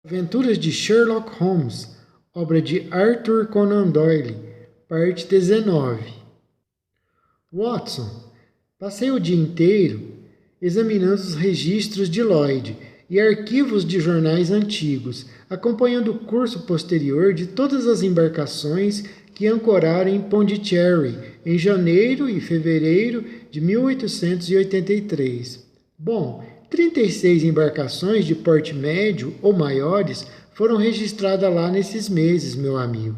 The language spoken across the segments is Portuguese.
Aventuras de Sherlock Holmes, obra de Arthur Conan Doyle, parte 19. Watson, passei o dia inteiro examinando os registros de Lloyd e arquivos de jornais antigos, acompanhando o curso posterior de todas as embarcações que ancoraram em Pondicherry em janeiro e fevereiro de 1883. Bom, 36 embarcações de porte médio ou maiores foram registradas lá nesses meses, meu amigo.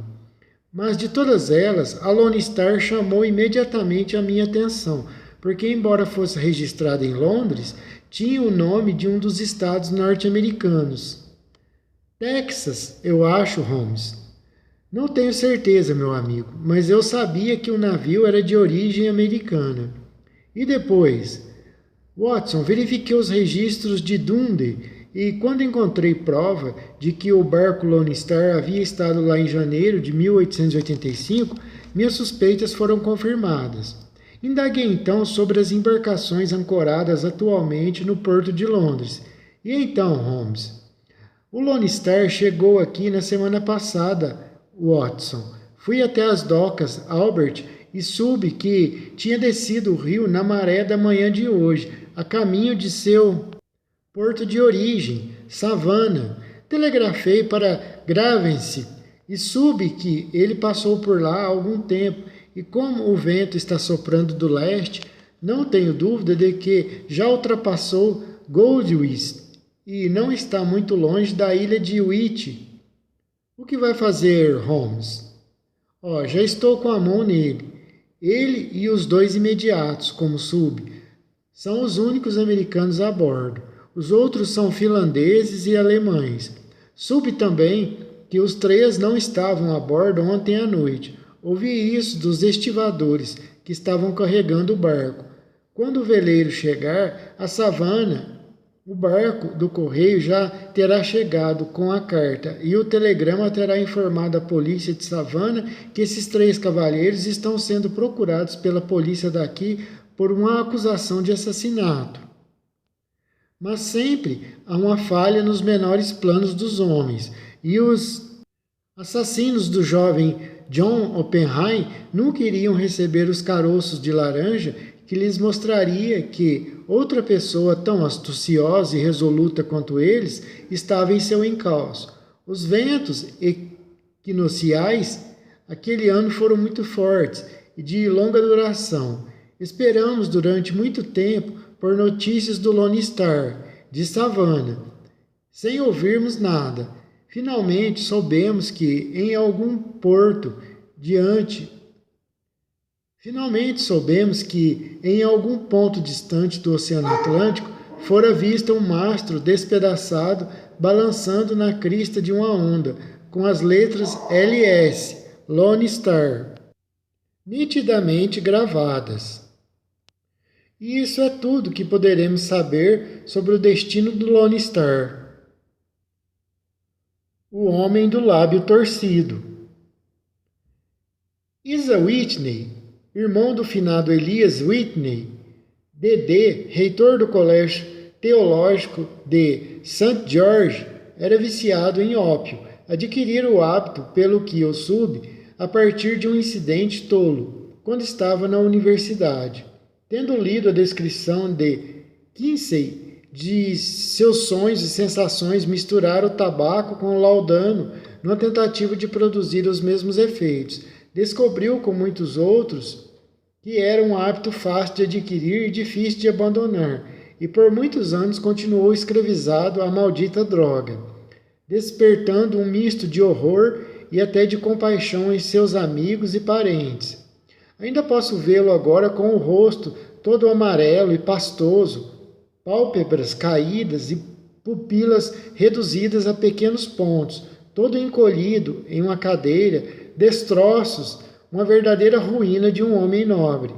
Mas de todas elas, a Lone Star chamou imediatamente a minha atenção, porque embora fosse registrada em Londres, tinha o nome de um dos estados norte-americanos. Texas, eu acho, Holmes. Não tenho certeza, meu amigo, mas eu sabia que o navio era de origem americana. E depois? Watson, verifiquei os registros de Dundee e, quando encontrei prova de que o barco Lone Star havia estado lá em janeiro de 1885, minhas suspeitas foram confirmadas. Indaguei então sobre as embarcações ancoradas atualmente no porto de Londres. E então, Holmes? O Lone Star chegou aqui na semana passada, Watson. Fui até as docas Albert e soube que tinha descido o rio na maré da manhã de hoje, a caminho de seu porto de origem, Savannah. Telegrafei para Gravesend e soube que ele passou por lá há algum tempo, e como o vento está soprando do leste, não tenho dúvida de que já ultrapassou Goldwist e não está muito longe da ilha de Wight. O que vai fazer, Holmes? Já estou com a mão nele. Ele e os dois imediatos, como soube, são os únicos americanos a bordo. Os outros são finlandeses e alemães. Soube também que os três não estavam a bordo ontem à noite. Ouvi isso dos estivadores que estavam carregando o barco. Quando o veleiro chegar a Savannah, o barco do correio já terá chegado com a carta e o telegrama terá informado a polícia de Savannah que esses três cavalheiros estão sendo procurados pela polícia daqui por uma acusação de assassinato. Mas sempre há uma falha nos menores planos dos homens, e os assassinos do jovem John Oppenheim nunca iriam receber os caroços de laranja que lhes mostraria que outra pessoa tão astuciosa e resoluta quanto eles estava em seu encalço. Os ventos equinociais aquele ano foram muito fortes e de longa duração. Esperamos durante muito tempo por notícias do Lone Star, de Savannah, sem ouvirmos nada. Finalmente soubemos que em algum ponto distante do Oceano Atlântico fora visto um mastro despedaçado balançando na crista de uma onda, com as letras LS, Lone Star, nitidamente gravadas. E isso é tudo que poderemos saber sobre o destino do Lone Star. O homem do lábio torcido. Isa Whitney, irmão do finado Elias Whitney, D.D., reitor do Colégio Teológico de St. George, era viciado em ópio. Adquirira o hábito, pelo que eu soube, a partir de um incidente tolo, quando estava na universidade. Tendo lido a descrição de Kinsey de seus sonhos e sensações, misturar o tabaco com o laudano numa tentativa de produzir os mesmos efeitos. Descobriu, com muitos outros, que era um hábito fácil de adquirir e difícil de abandonar, e por muitos anos continuou escravizado à maldita droga, despertando um misto de horror e até de compaixão em seus amigos e parentes. Ainda posso vê-lo agora com o rosto todo amarelo e pastoso, pálpebras caídas e pupilas reduzidas a pequenos pontos, todo encolhido em uma cadeira, destroços, uma verdadeira ruína de um homem nobre.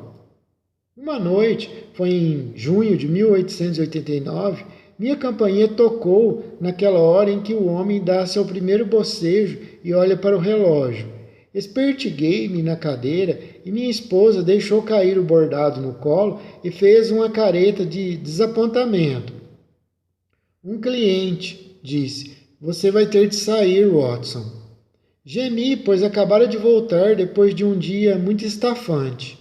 Uma noite, foi em junho de 1889, minha campainha tocou naquela hora em que o homem dá seu primeiro bocejo e olha para o relógio. Espertiguei-me na cadeira e minha esposa deixou cair o bordado no colo e fez uma careta de desapontamento. Um cliente, disse, Você vai ter de sair, Watson. Gemi, pois acabara de voltar depois de um dia muito estafante.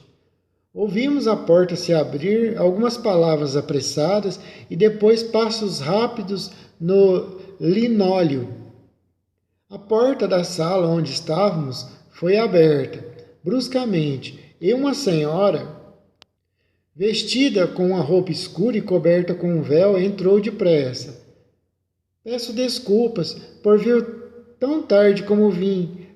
Ouvimos a porta se abrir, algumas palavras apressadas e depois passos rápidos no linóleo. A porta da sala onde estávamos foi aberta, bruscamente, e uma senhora, vestida com uma roupa escura e coberta com um véu, entrou depressa. Peço desculpas por vir tão tarde como vim,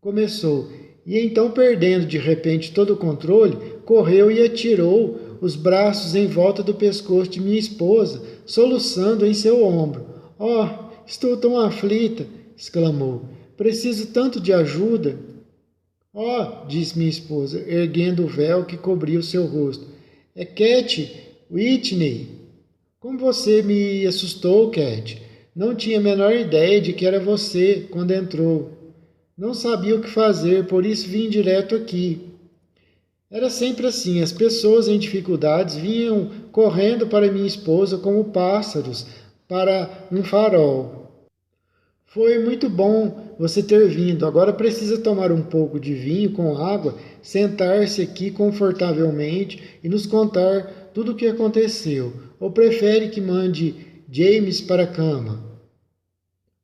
começou, e então, perdendo de repente todo o controle, correu e atirou os braços em volta do pescoço de minha esposa, soluçando em seu ombro. Oh, estou tão aflita, exclamou. Preciso tanto de ajuda. Oh, disse minha esposa, erguendo o véu que cobria o seu rosto. É Cat Whitney. Como você me assustou, Cat. Não tinha a menor ideia de que era você quando entrou. Não sabia o que fazer, por isso vim direto aqui. Era sempre assim, as pessoas em dificuldades vinham correndo para minha esposa como pássaros para um farol. Foi muito bom você ter vindo. Agora precisa tomar um pouco de vinho com água, sentar-se aqui confortavelmente e nos contar tudo o que aconteceu. Ou prefere que mande James para a cama?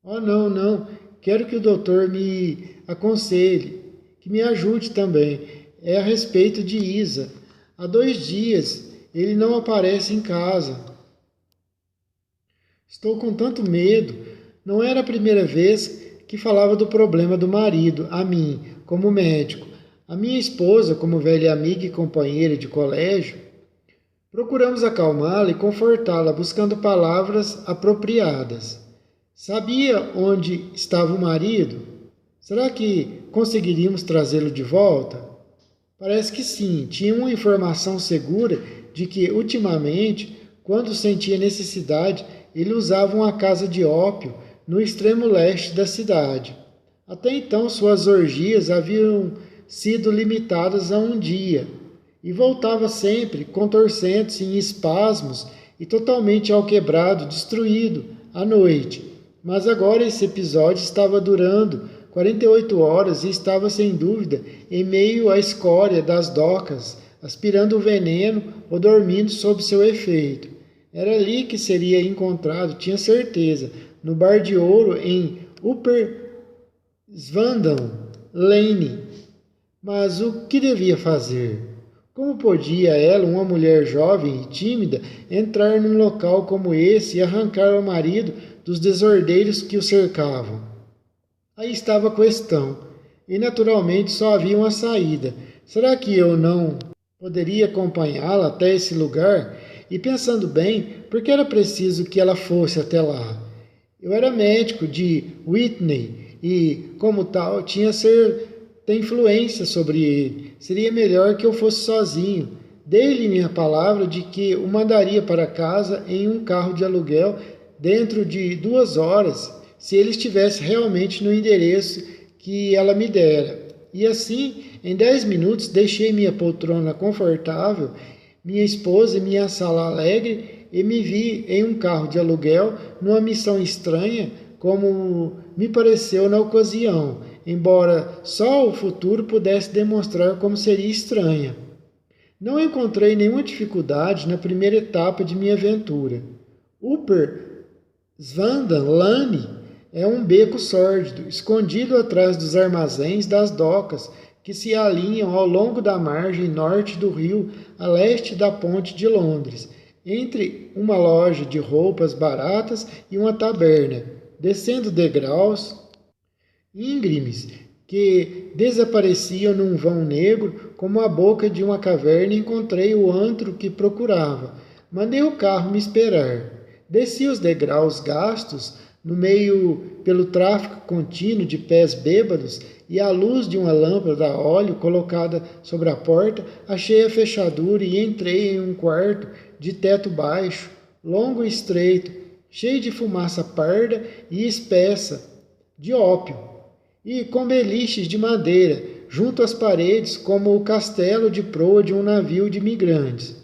Oh, não, não. Quero que o doutor me aconselhe, que me ajude também. É a respeito de Isa. Há 2 dias ele não aparece em casa. Estou com tanto medo. Não era a primeira vez que falava do problema do marido, a mim, como médico. A minha esposa, como velha amiga e companheira de colégio, procuramos acalmá-la e confortá-la, buscando palavras apropriadas. Sabia onde estava o marido? Será que conseguiríamos trazê-lo de volta? Parece que sim. Tinha uma informação segura de que, ultimamente, quando sentia necessidade, ele usava uma casa de ópio no extremo leste da cidade. Até então, suas orgias haviam sido limitadas a um dia, e voltava sempre, contorcendo-se em espasmos e totalmente alquebrado, destruído, à noite. Mas agora esse episódio estava durando 48 horas e estava, sem dúvida, em meio à escória das docas, aspirando o veneno ou dormindo sob seu efeito. Era ali que seria encontrado, tinha certeza, no bar de ouro em Upper Swandam Lane. Mas o que devia fazer? Como podia ela, uma mulher jovem e tímida, entrar num local como esse e arrancar o marido dos desordeiros que o cercavam? Aí estava a questão, e naturalmente só havia uma saída. Será que eu não poderia acompanhá-la até esse lugar? E pensando bem, por que era preciso que ela fosse até lá? Eu era médico de Whitney e, como tal, tinha certa influência sobre ele. Seria melhor que eu fosse sozinho. Dei-lhe minha palavra de que o mandaria para casa em um carro de aluguel dentro de 2 horas, se ele estivesse realmente no endereço que ela me dera. E assim, em 10 minutos, deixei minha poltrona confortável, minha esposa e minha sala alegre, e me vi em um carro de aluguel numa missão estranha, como me pareceu na ocasião, embora só o futuro pudesse demonstrar como seria estranha. Não encontrei nenhuma dificuldade na primeira etapa de minha aventura. Upper Swandam Lane é um beco sórdido, escondido atrás dos armazéns das docas que se alinham ao longo da margem norte do rio, a leste da ponte de Londres, entre uma loja de roupas baratas e uma taberna, descendo degraus íngremes que desapareciam num vão negro como a boca de uma caverna, encontrei o antro que procurava. Mandei o carro me esperar. Desci os degraus gastos, no meio pelo tráfego contínuo de pés bêbados, e à luz de uma lâmpada a óleo colocada sobre a porta, achei a fechadura e entrei em um quarto de teto baixo, longo e estreito, cheio de fumaça parda e espessa, de ópio, e com beliches de madeira, junto às paredes, como o castelo de proa de um navio de migrantes.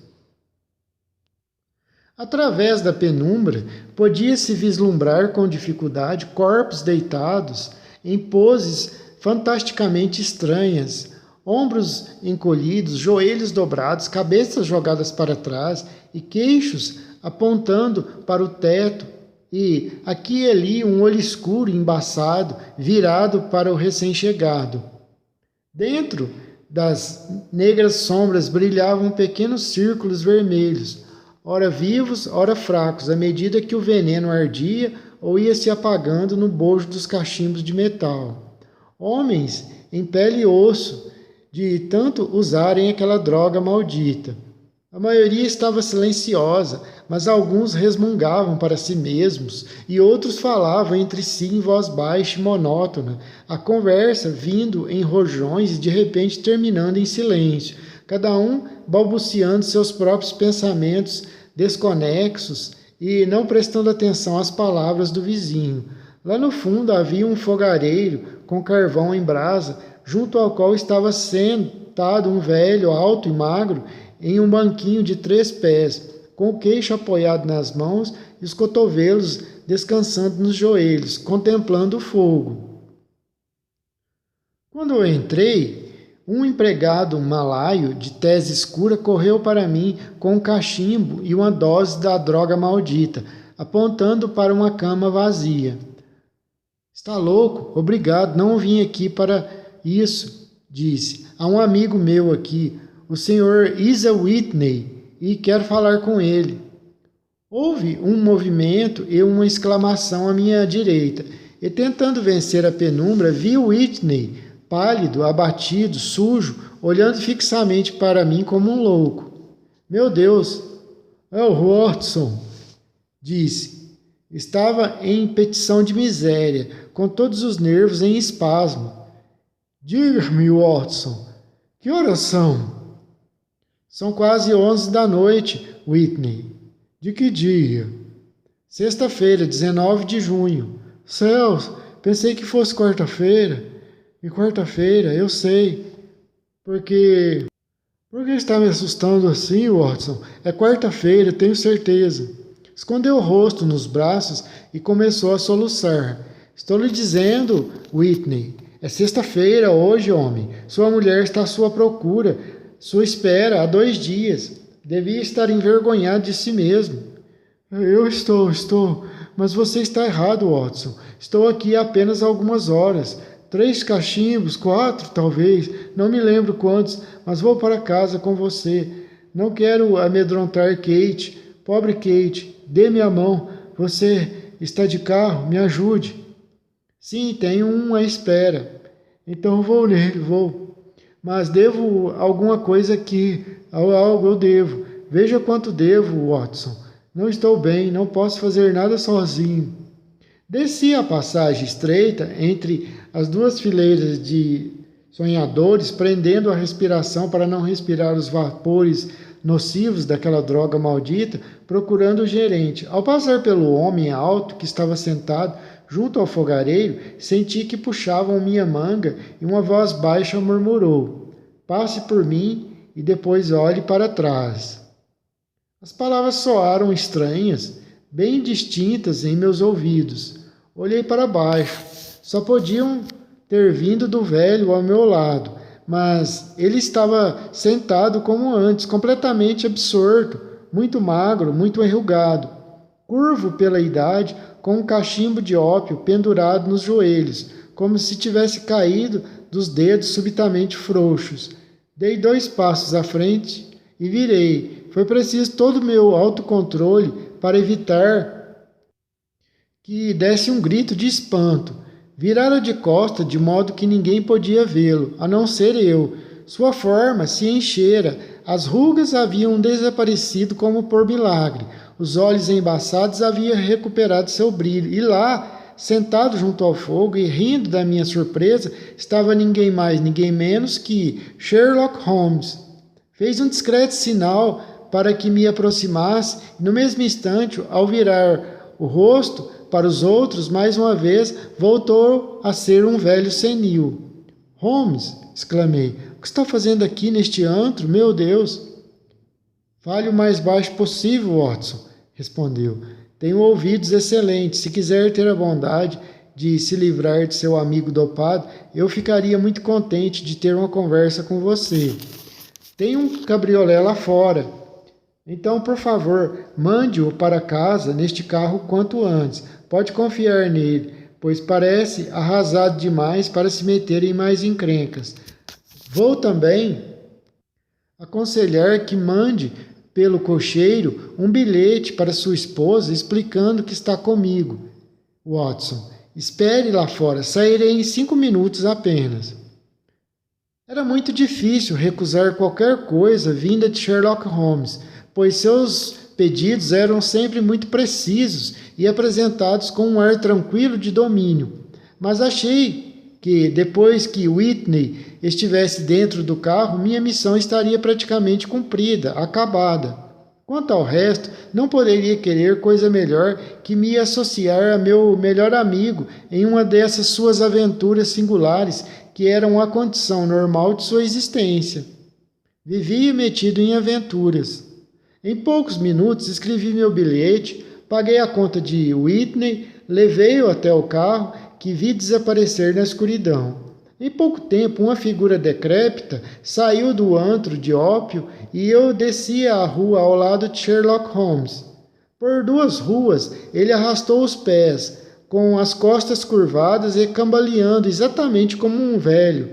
Através da penumbra, podia-se vislumbrar com dificuldade corpos deitados em poses fantasticamente estranhas, ombros encolhidos, joelhos dobrados, cabeças jogadas para trás e queixos apontando para o teto, e aqui e ali um olho escuro embaçado virado para o recém-chegado. Dentro das negras sombras brilhavam pequenos círculos vermelhos, ora vivos, ora fracos, à medida que o veneno ardia ou ia se apagando no bojo dos cachimbos de metal. Homens em pele e osso, de tanto usarem aquela droga maldita. A maioria estava silenciosa, mas alguns resmungavam para si mesmos e outros falavam entre si em voz baixa e monótona, a conversa vindo em rojões e de repente terminando em silêncio, cada um balbuciando seus próprios pensamentos desconexos e não prestando atenção às palavras do vizinho. Lá no fundo havia um fogareiro com carvão em brasa, junto ao qual estava sentado um velho alto e magro em um banquinho de 3 pés, com o queixo apoiado nas mãos e os cotovelos descansando nos joelhos, contemplando o fogo. Quando eu entrei, um empregado malaio de tez escura correu para mim com um cachimbo e uma dose da droga maldita, apontando para uma cama vazia. Está louco? Obrigado, não vim aqui para isso, disse. Há um amigo meu aqui, o Sr. Isa Whitney, e quero falar com ele. Houve um movimento e uma exclamação à minha direita, e tentando vencer a penumbra, vi Whitney, pálido, abatido, sujo, olhando fixamente para mim como um louco. Meu Deus, é o Watson, disse. Estava em petição de miséria, com todos os nervos em espasmo. Diga-me, Watson, que horas são? São quase 11 da noite, Whitney. De que dia? Sexta-feira, 19 de junho. Céus, pensei que fosse quarta-feira. E quarta-feira, eu sei. Por que está me assustando assim, Watson? É quarta-feira, tenho certeza. Escondeu o rosto nos braços e começou a soluçar. Estou lhe dizendo, Whitney, é sexta-feira hoje, homem. Sua mulher está à sua procura, sua espera há 2 dias. Devia estar envergonhado de si mesmo. Eu estou, mas você está errado, Watson. Estou aqui há apenas algumas horas. 3 cachimbos, 4 talvez, não me lembro quantos, mas vou para casa com você. Não quero amedrontar Kate. Pobre Kate, dê-me a mão. Você está de carro? Me ajude. Sim, tenho um à espera. Então vou nele, vou. Mas devo alguma coisa aqui. Algo eu devo. Veja quanto devo, Watson. Não estou bem, não posso fazer nada sozinho. Desci a passagem estreita entre as 2 fileiras de sonhadores, prendendo a respiração para não respirar os vapores nocivos daquela droga maldita, procurando o gerente. Ao passar pelo homem alto que estava sentado junto ao fogareiro, senti que puxavam minha manga e uma voz baixa murmurou: passe por mim e depois olhe para trás. As palavras soaram estranhas, bem distintas em meus ouvidos. Olhei para baixo. Só podiam ter vindo do velho ao meu lado, mas ele estava sentado como antes, completamente absorto, muito magro, muito enrugado, curvo pela idade, com um cachimbo de ópio pendurado nos joelhos, como se tivesse caído dos dedos subitamente frouxos. Dei 2 passos à frente e virei. Foi preciso todo o meu autocontrole para evitar que desse um grito de espanto. Virara de costa de modo que ninguém podia vê-lo, a não ser eu. Sua forma se enchera, as rugas haviam desaparecido como por milagre, os olhos embaçados haviam recuperado seu brilho, e lá, sentado junto ao fogo e rindo da minha surpresa, estava ninguém mais, ninguém menos que Sherlock Holmes. Fez um discreto sinal para que me aproximasse, e no mesmo instante, ao virar o rosto para os outros, mais uma vez, voltou a ser um velho senil. Holmes, exclamei, o que está fazendo aqui neste antro? Meu Deus! Fale o mais baixo possível, Watson. respondeu. Tenho ouvidos excelentes. Se quiser ter a bondade de se livrar de seu amigo dopado, eu ficaria muito contente de ter uma conversa com você. Tem um cabriolé lá fora. Então, por favor, mande-o para casa neste carro quanto antes. Pode confiar nele, pois parece arrasado demais para se meter em mais encrencas. Vou também aconselhar que mande pelo cocheiro um bilhete para sua esposa explicando que está comigo. Watson, espere lá fora, sairei em 5 minutos apenas. Era muito difícil recusar qualquer coisa vinda de Sherlock Holmes, pois seus pedidos eram sempre muito precisos e apresentados com um ar tranquilo de domínio. Mas achei que, depois que Whitney estivesse dentro do carro, minha missão estaria praticamente cumprida, acabada. Quanto ao resto, não poderia querer coisa melhor que me associar a meu melhor amigo em uma dessas suas aventuras singulares que eram a condição normal de sua existência. Vivia metido em aventuras. Em poucos minutos escrevi meu bilhete, paguei a conta de Whitney, levei-o até o carro, que vi desaparecer na escuridão. Em pouco tempo, uma figura decrépita saiu do antro de ópio e eu descia a rua ao lado de Sherlock Holmes. Por 2 ruas, ele arrastou os pés, com as costas curvadas e cambaleando exatamente como um velho.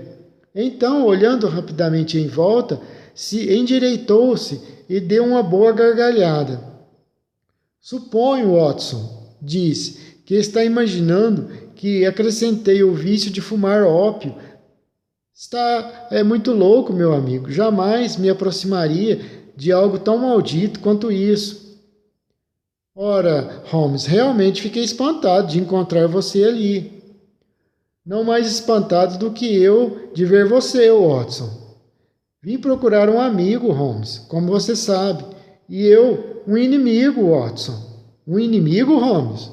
Então, olhando rapidamente em volta, se endireitou-se e deu uma boa gargalhada. Suponho, Watson, disse, que está imaginando que acrescentei o vício de fumar ópio. É muito louco, meu amigo. Jamais me aproximaria de algo tão maldito quanto isso. Ora, Holmes, realmente fiquei espantado de encontrar você ali. Não mais espantado do que eu de ver você, Watson. Vim procurar um amigo, Holmes, como você sabe. E eu, um inimigo, Watson. Um inimigo, Holmes?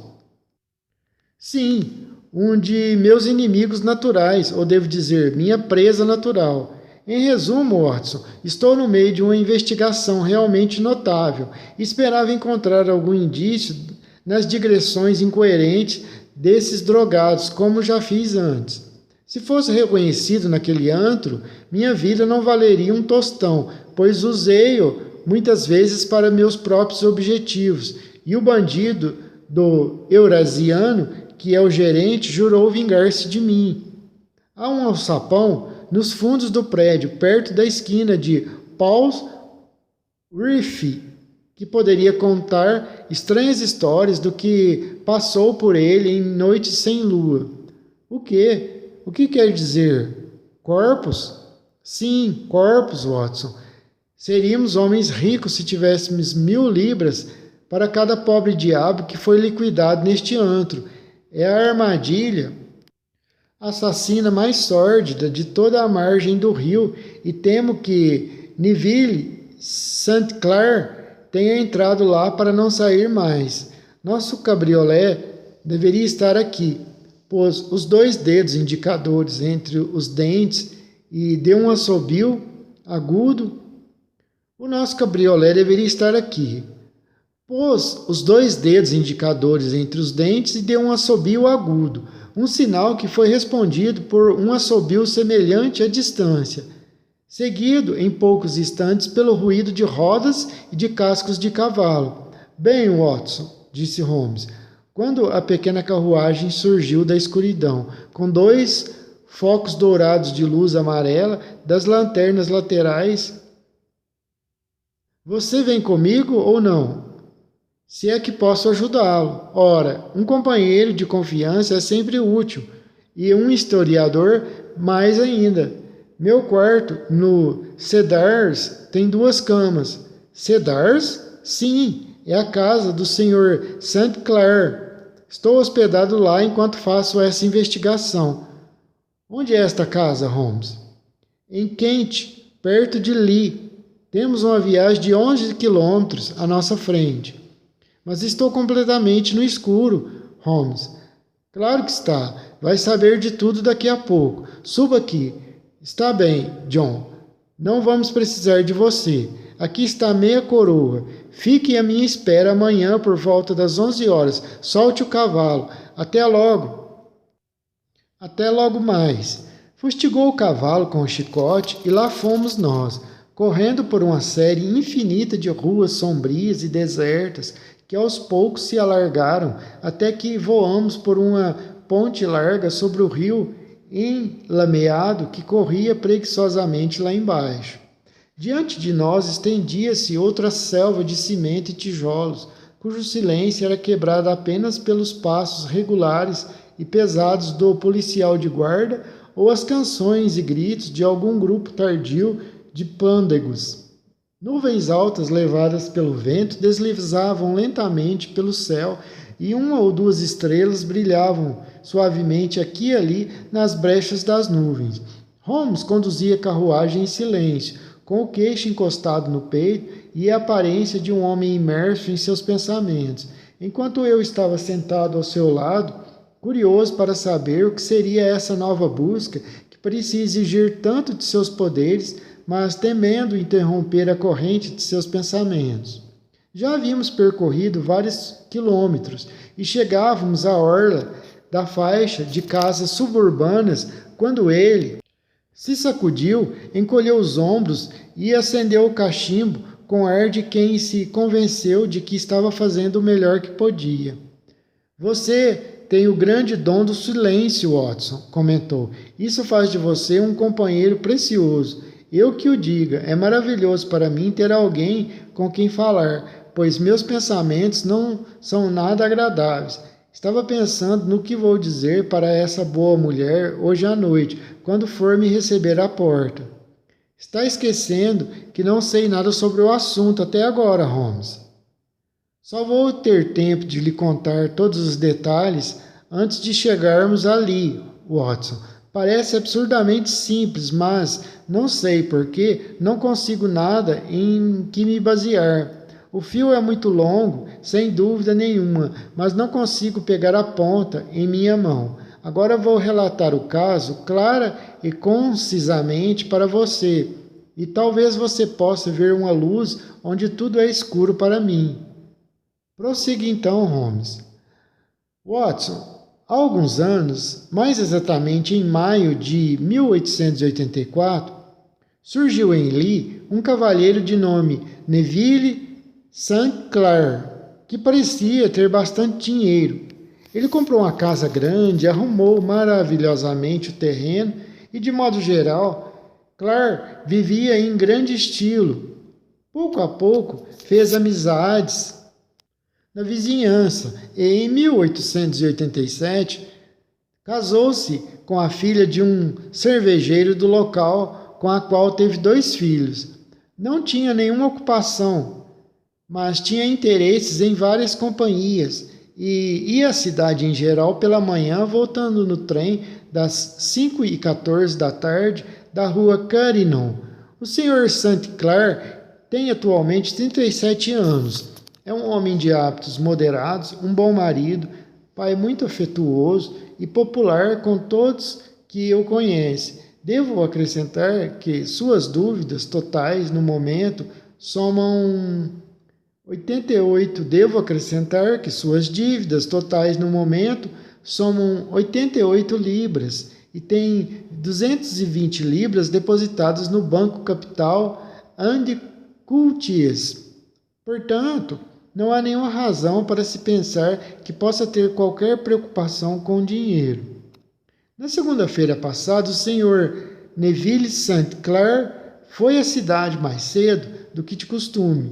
Sim, um de meus inimigos naturais, ou devo dizer, minha presa natural. Em resumo, Watson, estou no meio de uma investigação realmente notável. Esperava encontrar algum indício nas digressões incoerentes desses drogados, como já fiz antes. Se fosse reconhecido naquele antro, minha vida não valeria um tostão, pois usei-o muitas vezes para meus próprios objetivos, e o bandido do Eurasiano, que é o gerente, jurou vingar-se de mim. Há um alçapão nos fundos do prédio, perto da esquina de Paul's Reef, que poderia contar estranhas histórias do que passou por ele em noites sem lua. O quê? O que quer dizer? Corpos? Sim, corpos, Watson. Seríamos homens ricos se tivéssemos 1000 libras para cada pobre diabo que foi liquidado neste antro. É a armadilha assassina mais sórdida de toda a margem do rio, e temo que Neville St. Clair tenha entrado lá para não sair mais. Nosso cabriolé deveria estar aqui. Pôs os 2 dedos indicadores entre os dentes e deu um assobio agudo. O nosso cabriolé deveria estar aqui. Pôs os 2 dedos indicadores entre os dentes e deu um assobio agudo, um sinal que foi respondido por um assobio semelhante à distância, seguido em poucos instantes pelo ruído de rodas e de cascos de cavalo. Bem, Watson, disse Holmes, quando a pequena carruagem surgiu da escuridão, com 2 focos dourados de luz amarela das lanternas laterais. Você vem comigo ou não? Se é que posso ajudá-lo. Ora, um companheiro de confiança é sempre útil, e um historiador mais ainda. Meu quarto no Cedars tem 2 camas. Cedars? Sim, é a casa do Sr. St. Clair. Estou hospedado lá enquanto faço essa investigação. Onde é esta casa, Holmes? Em Kent, perto de Lee. Temos uma viagem de 11 quilômetros à nossa frente. Mas estou completamente no escuro, Holmes. Claro que está. Vai saber de tudo daqui a pouco. Suba aqui. Está bem, John. Não vamos precisar de você. Aqui está meia coroa. Fique à minha espera amanhã por volta das 11 horas. Solte o cavalo. Até logo. Até logo mais. Fustigou o cavalo com o chicote e lá fomos nós, correndo por uma série infinita de ruas sombrias e desertas que aos poucos se alargaram até que voamos por uma ponte larga sobre o rio enlameado que corria preguiçosamente lá embaixo. Diante de nós estendia-se outra selva de cimento e tijolos, cujo silêncio era quebrado apenas pelos passos regulares e pesados do policial de guarda ou as canções e gritos de algum grupo tardio de pândegos. Nuvens altas levadas pelo vento deslizavam lentamente pelo céu e uma ou duas estrelas brilhavam suavemente aqui e ali nas brechas das nuvens. Holmes conduzia a carruagem em silêncio, com o queixo encostado no peito e a aparência de um homem imerso em seus pensamentos, enquanto eu estava sentado ao seu lado, curioso para saber o que seria essa nova busca que parecia exigir tanto de seus poderes, mas temendo interromper a corrente de seus pensamentos. Já havíamos percorrido vários quilômetros e chegávamos à orla da faixa de casas suburbanas quando ele se sacudiu, encolheu os ombros e acendeu o cachimbo com ar de quem se convenceu de que estava fazendo o melhor que podia. Você tem o grande dom do silêncio, Watson, comentou. Isso faz de você um companheiro precioso. Eu que o diga, é maravilhoso para mim ter alguém com quem falar, pois meus pensamentos não são nada agradáveis. Estava pensando no que vou dizer para essa boa mulher hoje à noite, quando for me receber à porta. Está esquecendo que não sei nada sobre o assunto até agora, Holmes. Só vou ter tempo de lhe contar todos os detalhes antes de chegarmos ali, Watson. Parece absurdamente simples, mas não sei por que não consigo nada em que me basear. O fio é muito longo, sem dúvida nenhuma, mas não consigo pegar a ponta em minha mão. Agora vou relatar o caso clara e concisamente para você, e talvez você possa ver uma luz onde tudo é escuro para mim. Prossiga então, Holmes. Watson, há alguns anos, mais exatamente em maio de 1884, surgiu em Lee um cavalheiro de nome Neville St. Clair, que parecia ter bastante dinheiro. Ele comprou uma casa grande, arrumou maravilhosamente o terreno e, de modo geral, Clair vivia em grande estilo. Pouco a pouco, fez amizades na vizinhança e, em 1887, casou-se com a filha de um cervejeiro do local, com a qual teve 2 filhos. Não tinha nenhuma ocupação, mas tinha interesses em várias companhias e ia à cidade em geral pela manhã, voltando no trem das 5h14 da tarde da rua Carillon. O Sr. St. Clair tem atualmente 37 anos. É um homem de hábitos moderados, um bom marido, pai muito afetuoso e popular com todos que o conhecem. Devo acrescentar que suas dúvidas totais no momento somam 88. Devo acrescentar que suas dívidas totais no momento somam 88 libras e tem 220 libras depositadas no Banco Capital and Courtiers. Portanto, não há nenhuma razão para se pensar que possa ter qualquer preocupação com o dinheiro. Na segunda-feira passada, o Sr. Neville St. Clair foi à cidade mais cedo do que de costume,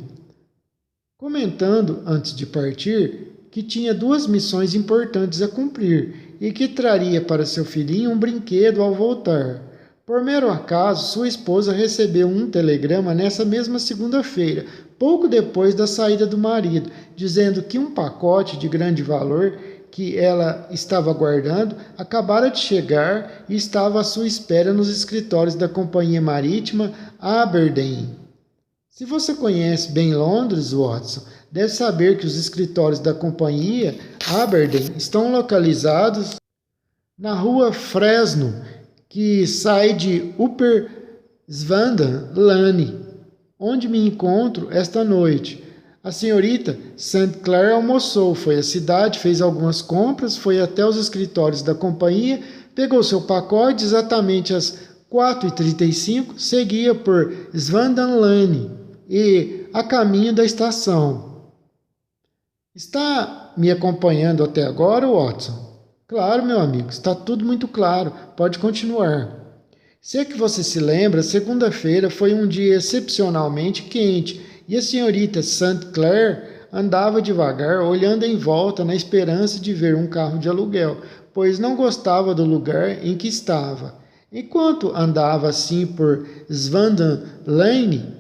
comentando, antes de partir, que tinha 2 missões importantes a cumprir e que traria para seu filhinho um brinquedo ao voltar. Por mero acaso, sua esposa recebeu um telegrama nessa mesma segunda-feira, pouco depois da saída do marido, dizendo que um pacote de grande valor que ela estava aguardando acabara de chegar e estava à sua espera nos escritórios da Companhia Marítima Aberdeen. Se você conhece bem Londres, Watson, deve saber que os escritórios da Companhia Aberdeen estão localizados na rua Fresno, que sai de Upper Svandan Lane, onde me encontro esta noite. A senhorita St. Clair almoçou, foi à cidade, fez algumas compras, foi até os escritórios da companhia, pegou seu pacote exatamente às 4h35, seguia por Svandan Lane e a caminho da estação. Está me acompanhando até agora, Watson? Claro, meu amigo, está tudo muito claro. Pode continuar. Se é que você se lembra, segunda-feira foi um dia excepcionalmente quente e a senhorita St. Clair andava devagar, olhando em volta na esperança de ver um carro de aluguel, pois não gostava do lugar em que estava. Enquanto andava assim por Svandan Lane,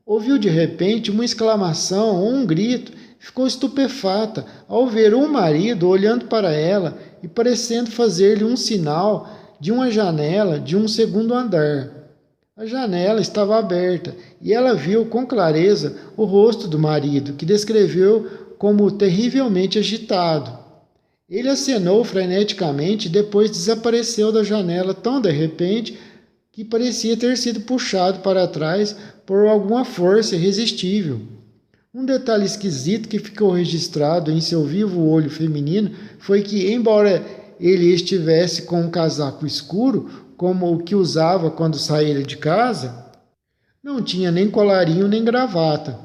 ouviu de repente uma exclamação ou um grito. Ficou estupefata ao ver o marido olhando para ela e parecendo fazer-lhe um sinal de uma janela de um segundo andar. A janela estava aberta e ela viu com clareza o rosto do marido, que descreveu como terrivelmente agitado. Ele acenou freneticamente e depois desapareceu da janela tão de repente que parecia ter sido puxado para trás por alguma força irresistível. Um detalhe esquisito que ficou registrado em seu vivo olho feminino foi que, embora ele estivesse com um casaco escuro, como o que usava quando saíra de casa, não tinha nem colarinho nem gravata.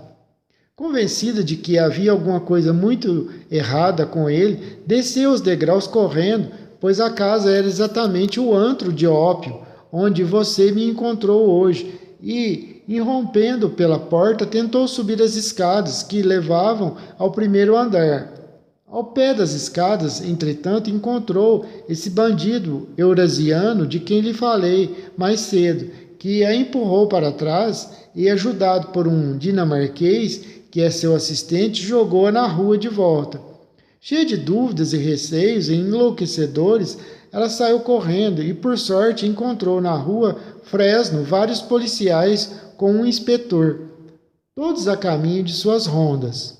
Convencida de que havia alguma coisa muito errada com ele, desceu os degraus correndo, pois a casa era exatamente o antro de ópio, onde você me encontrou hoje, e, irrompendo pela porta, tentou subir as escadas que levavam ao primeiro andar. Ao pé das escadas, entretanto, encontrou esse bandido eurasiano de quem lhe falei mais cedo, que a empurrou para trás e, ajudado por um dinamarquês, que é seu assistente, jogou-a na rua de volta. Cheia de dúvidas e receios e enlouquecedores, ela saiu correndo e, por sorte, encontrou na rua Fresno vários policiais com um inspetor, todos a caminho de suas rondas.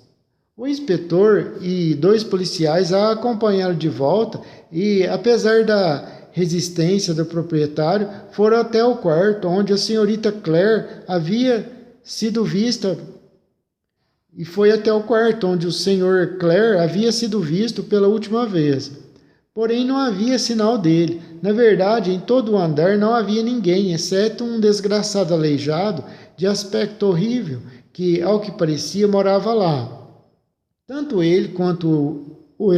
O inspetor e 2 policiais a acompanharam de volta e, apesar da resistência do proprietário, foram até o quarto onde a senhorita Claire havia sido vista e foi até o quarto onde o senhor Claire havia sido visto pela última vez. Porém, não havia sinal dele. Na verdade, em todo o andar não havia ninguém, exceto um desgraçado aleijado, de aspecto horrível, que, ao que parecia, morava lá. Tanto ele quanto o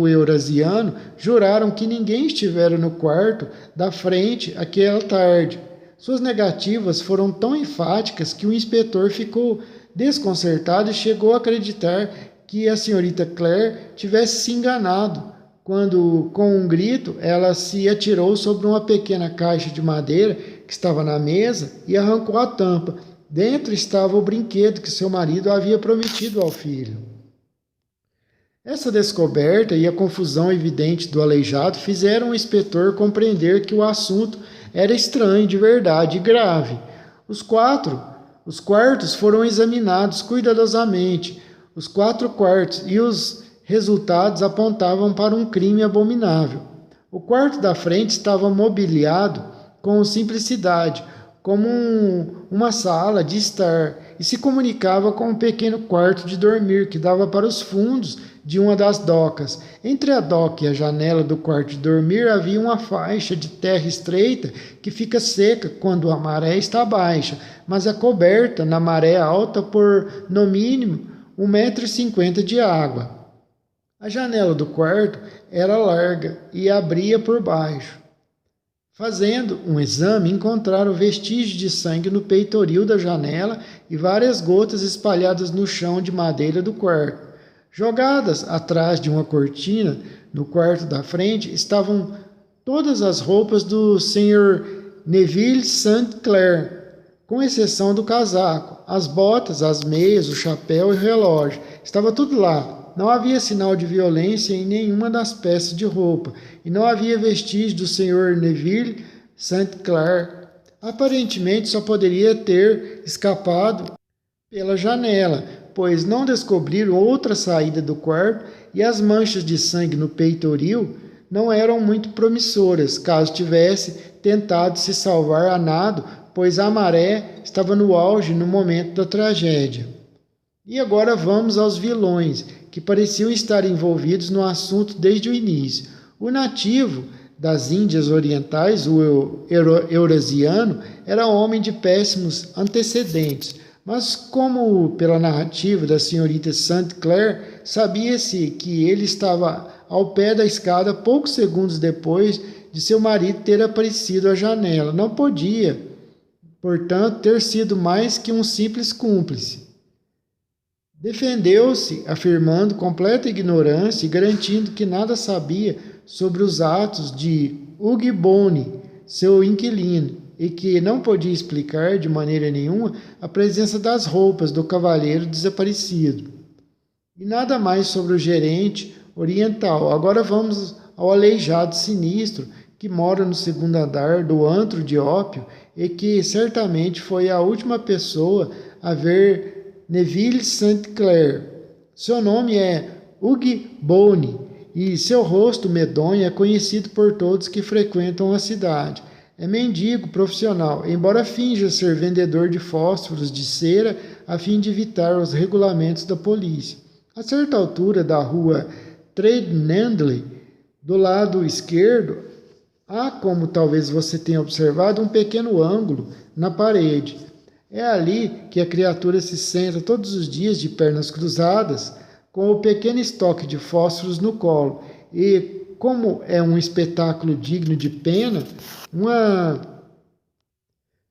eurasiano juraram que ninguém estivera no quarto da frente aquela tarde. Suas negativas foram tão enfáticas que o inspetor ficou desconcertado e chegou a acreditar que a senhorita Claire tivesse se enganado, quando, com um grito, ela se atirou sobre uma pequena caixa de madeira que estava na mesa e arrancou a tampa. Dentro estava o brinquedo que seu marido havia prometido ao filho. Essa descoberta e a confusão evidente do aleijado fizeram o inspetor compreender que o assunto era estranho de verdade e grave. Os quartos foram examinados cuidadosamente, os 4 quartos, e os resultados apontavam para um crime abominável. O quarto da frente estava mobiliado com simplicidade, como uma sala de estar, e se comunicava com um pequeno quarto de dormir que dava para os fundos de uma das docas. Entre a doca e a janela do quarto de dormir havia uma faixa de terra estreita que fica seca quando a maré está baixa, mas é coberta na maré alta por, no mínimo, 1,50 m de água. A janela do quarto era larga e abria por baixo. Fazendo um exame, encontraram vestígios de sangue no peitoril da janela e várias gotas espalhadas no chão de madeira do quarto. Jogadas atrás de uma cortina, no quarto da frente, estavam todas as roupas do Sr. Neville St. Clair, com exceção do casaco, as botas, as meias, o chapéu e o relógio. Estava tudo lá. Não havia sinal de violência em nenhuma das peças de roupa, e não havia vestígio do Sr. Neville St. Clair. Aparentemente só poderia ter escapado pela janela, pois não descobriram outra saída do quarto e as manchas de sangue no peitoril não eram muito promissoras, caso tivesse tentado se salvar a nado, pois a maré estava no auge no momento da tragédia. E agora vamos aos vilões, que pareciam estar envolvidos no assunto desde o início. O nativo das Índias Orientais, o eurasiano, era homem de péssimos antecedentes, mas como pela narrativa da senhorita St. Clair, sabia-se que ele estava ao pé da escada poucos segundos depois de seu marido ter aparecido à janela. Não podia, portanto, ter sido mais que um simples cúmplice. Defendeu-se, afirmando completa ignorância e garantindo que nada sabia sobre os atos de Hugh Bone, seu inquilino, e que não podia explicar de maneira nenhuma a presença das roupas do cavalheiro desaparecido. E nada mais sobre o gerente oriental. Agora vamos ao aleijado sinistro que mora no segundo andar do antro de ópio e que certamente foi a última pessoa a ver Neville St. Clair. Seu nome é Hugh Bone e seu rosto medonho é conhecido por todos que frequentam a cidade. É mendigo profissional, embora finja ser vendedor de fósforos de cera a fim de evitar os regulamentos da polícia. A certa altura da rua Threadneedle, do lado esquerdo, há, como talvez você tenha observado, um pequeno ângulo na parede. É ali que a criatura se senta todos os dias de pernas cruzadas, com o pequeno estoque de fósforos no colo. E, como é um espetáculo digno de pena, uma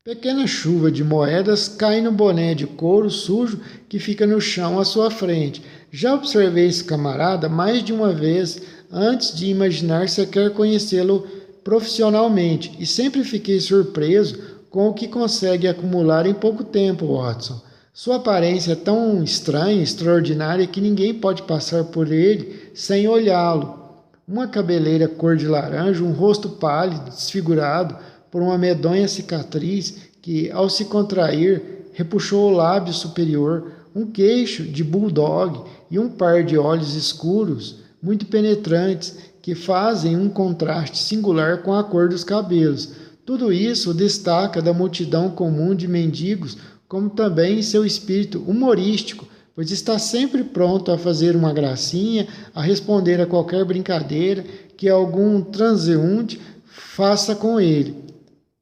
pequena chuva de moedas cai no boné de couro sujo que fica no chão à sua frente. Já observei esse camarada mais de uma vez antes de imaginar sequer conhecê-lo profissionalmente e sempre fiquei surpreso com o que consegue acumular em pouco tempo, Watson. Sua aparência é tão estranha, extraordinária, que ninguém pode passar por ele sem olhá-lo. Uma cabeleira cor de laranja, um rosto pálido, desfigurado por uma medonha cicatriz que, ao se contrair, repuxou o lábio superior, um queixo de bulldog e um par de olhos escuros, muito penetrantes, que fazem um contraste singular com a cor dos cabelos. Tudo isso o destaca da multidão comum de mendigos, como também seu espírito humorístico, pois está sempre pronto a fazer uma gracinha, a responder a qualquer brincadeira que algum transeunte faça com ele.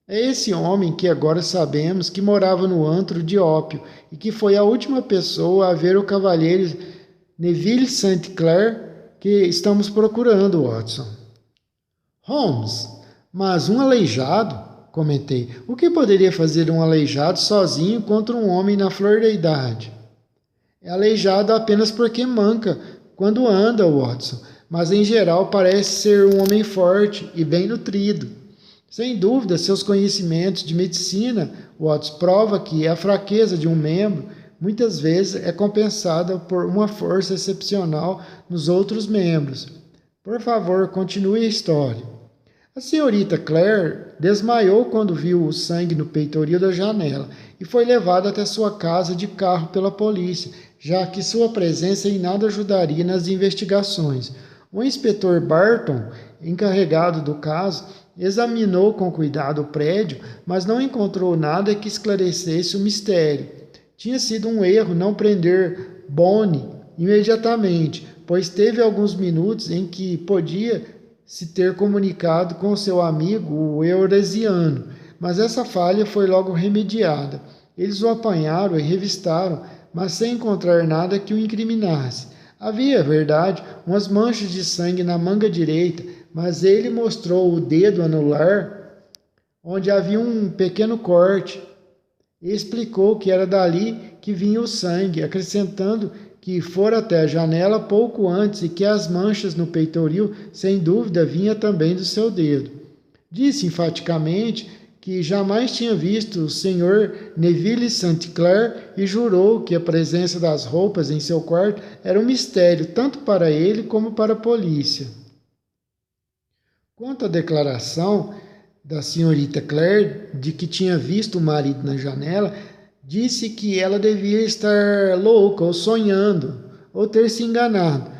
É esse homem que agora sabemos que morava no antro de ópio e que foi a última pessoa a ver o cavalheiro Neville St. Clair que estamos procurando, Watson. Holmes, mas um aleijado? Comentei. O que poderia fazer um aleijado sozinho contra um homem na flor da idade? É aleijado apenas porque manca quando anda, Watson, mas em geral parece ser um homem forte e bem nutrido. Sem dúvida, seus conhecimentos de medicina, Watson, prova que a fraqueza de um membro muitas vezes é compensada por uma força excepcional nos outros membros. Por favor, continue a história. A senhorita Claire desmaiou quando viu o sangue no peitoril da janela e foi levada até sua casa de carro pela polícia, já que sua presença em nada ajudaria nas investigações. O inspetor Barton, encarregado do caso, examinou com cuidado o prédio, mas não encontrou nada que esclarecesse o mistério. Tinha sido um erro não prender Bone imediatamente, pois teve alguns minutos em que podia se ter comunicado com seu amigo, o eurasiano, mas essa falha foi logo remediada. Eles o apanharam e revistaram, mas sem encontrar nada que o incriminasse. Havia, é verdade, umas manchas de sangue na manga direita, mas ele mostrou o dedo anular, onde havia um pequeno corte, e explicou que era dali que vinha o sangue, acrescentando que fora até a janela pouco antes e que as manchas no peitoril, sem dúvida, vinha também do seu dedo. Disse enfaticamente que jamais tinha visto o Sr. Neville St. Clair e jurou que a presença das roupas em seu quarto era um mistério tanto para ele como para a polícia. Quanto à declaração da senhorita Claire de que tinha visto o marido na janela, disse que ela devia estar louca ou sonhando, ou ter se enganado.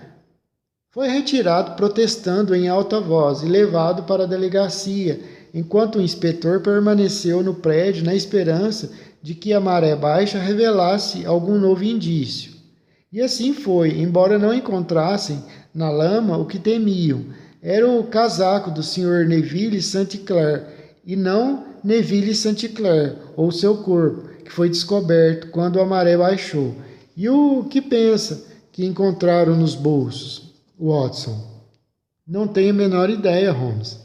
Foi retirado protestando em alta voz e levado para a delegacia, enquanto o inspetor permaneceu no prédio na esperança de que a maré baixa revelasse algum novo indício. E assim foi, embora não encontrassem na lama o que temiam. Era o casaco do Sr. Neville St. Clair, e não Neville St. Clair, ou seu corpo, que foi descoberto quando a maré baixou. E o que pensa que encontraram nos bolsos, Watson? Não tenho a menor ideia, Holmes.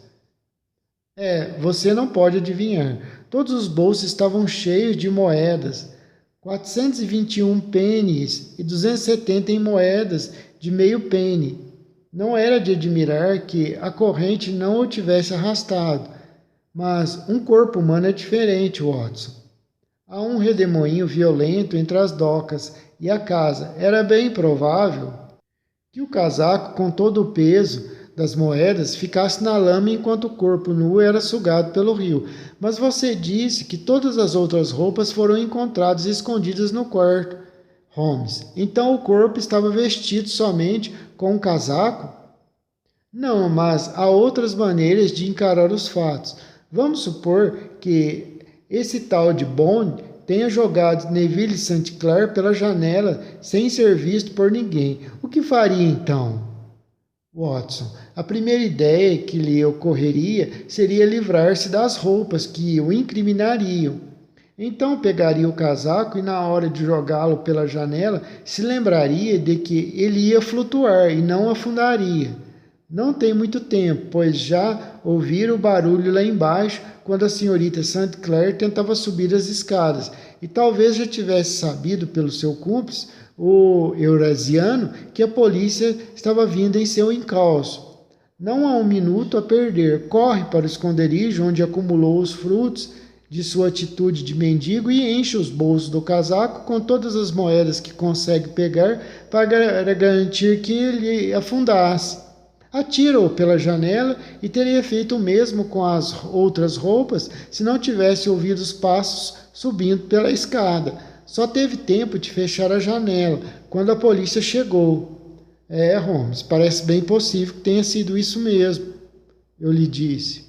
Você não pode adivinhar. Todos os bolsos estavam cheios de moedas. 421 pennies e 270 em moedas de meio penny. Não era de admirar que a corrente não o tivesse arrastado. Mas um corpo humano é diferente, Watson. Há um redemoinho violento entre as docas e a casa. Era bem provável que o casaco, com todo o peso das moedas, ficasse na lama enquanto o corpo nu era sugado pelo rio. Mas você disse que todas as outras roupas foram encontradas escondidas no quarto, Holmes. Então o corpo estava vestido somente com um casaco? Não, mas há outras maneiras de encarar os fatos. Vamos supor que esse tal de Bond tenha jogado Neville St. Clair pela janela sem ser visto por ninguém. O que faria então? Watson, a primeira ideia que lhe ocorreria seria livrar-se das roupas que o incriminariam. Então pegaria o casaco e, na hora de jogá-lo pela janela, se lembraria de que ele ia flutuar e não afundaria. Não tem muito tempo, pois já ouviram o barulho lá embaixo quando a senhorita St. Clair tentava subir as escadas, e talvez já tivesse sabido pelo seu cúmplice, o eurasiano, que a polícia estava vindo em seu encalço. Não há um minuto a perder. Corre para o esconderijo onde acumulou os frutos de sua atitude de mendigo e enche os bolsos do casaco com todas as moedas que consegue pegar para garantir que ele afundasse. Atira-o pela janela e teria feito o mesmo com as outras roupas se não tivesse ouvido os passos subindo pela escada. Só teve tempo de fechar a janela quando a polícia chegou. Holmes, parece bem possível que tenha sido isso mesmo, eu lhe disse.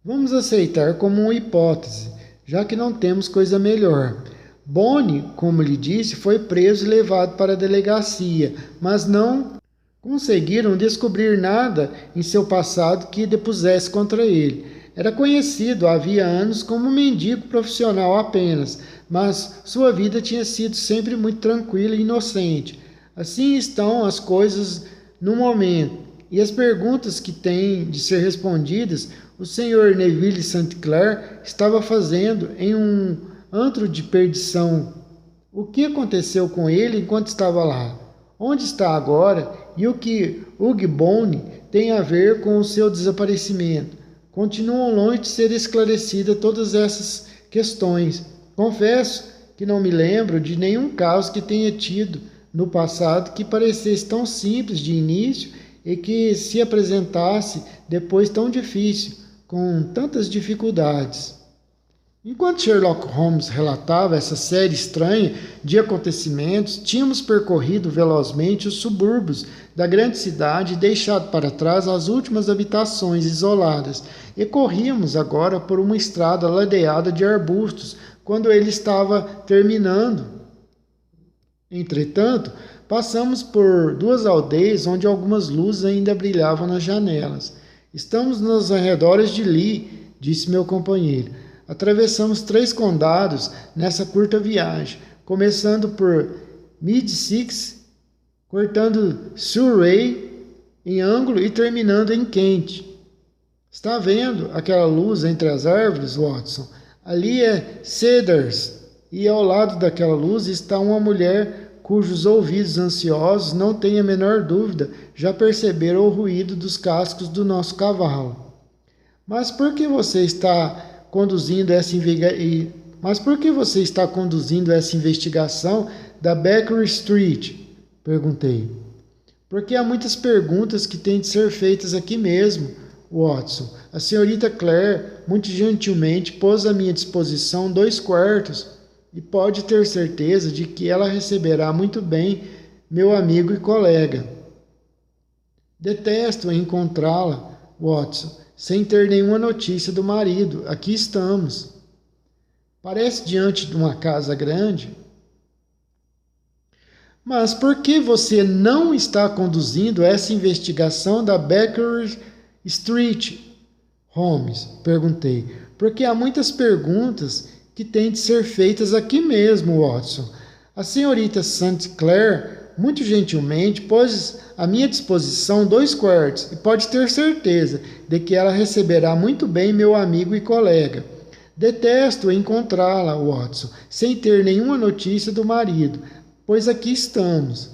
Vamos aceitar como uma hipótese, já que não temos coisa melhor. Bonnie, como lhe disse, foi preso e levado para a delegacia, mas não conseguiram descobrir nada em seu passado que depusesse contra ele. Era conhecido havia anos como um mendigo profissional apenas, mas sua vida tinha sido sempre muito tranquila e inocente. Assim estão as coisas no momento, e as perguntas que têm de ser respondidas, o Sr. Neville St. Clair estava fazendo em um antro de perdição. O que aconteceu com ele enquanto estava lá? Onde está agora? E o que Hugh Bone tem a ver com o seu desaparecimento? Continuam longe de ser esclarecidas todas essas questões. Confesso que não me lembro de nenhum caso que tenha tido no passado que parecesse tão simples de início e que se apresentasse depois tão difícil, com tantas dificuldades. Enquanto Sherlock Holmes relatava essa série estranha de acontecimentos, tínhamos percorrido velozmente os subúrbios da grande cidade e deixado para trás as últimas habitações isoladas, e corríamos agora por uma estrada ladeada de arbustos, quando ele estava terminando. Entretanto, passamos por duas aldeias onde algumas luzes ainda brilhavam nas janelas. Estamos nos arredores de Lee, disse meu companheiro. Atravessamos 3 condados nessa curta viagem, começando por Middlesex, cortando Surrey em ângulo e terminando em Kent. Está vendo aquela luz entre as árvores, Watson? Ali é Cedars, e ao lado daquela luz está uma mulher cujos ouvidos ansiosos, não tenho a menor dúvida, já perceberam o ruído dos cascos do nosso cavalo. Mas por que você está conduzindo essa investigação da Baker Street? Perguntei. Porque há muitas perguntas que têm de ser feitas aqui mesmo, Watson. A senhorita Claire, muito gentilmente, pôs à minha disposição 2 quartos e pode ter certeza de que ela receberá muito bem meu amigo e colega. Detesto encontrá-la Watson, sem ter nenhuma notícia do marido. Aqui estamos. Parece diante de uma casa grande. Mas por que você não está conduzindo essa investigação da Baker Street, Holmes? Perguntei. Porque há muitas perguntas que têm de ser feitas aqui mesmo, Watson. A senhorita St. Clair, muito gentilmente, pôs à minha disposição 2 quartos e pode ter certeza de que ela receberá muito bem meu amigo e colega. Detesto encontrá-la, Watson, sem ter nenhuma notícia do marido, pois aqui estamos.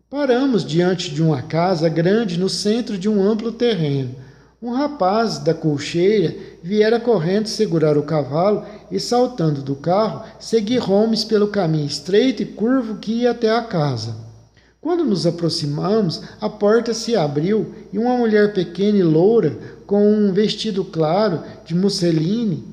Paramos diante de uma casa grande no centro de um amplo terreno. Um rapaz da colcheira viera correndo segurar o cavalo e, saltando do carro, segui Holmes pelo caminho estreito e curvo que ia até a casa. Quando nos aproximamos, a porta se abriu e uma mulher pequena e loura, com um vestido claro de musseline,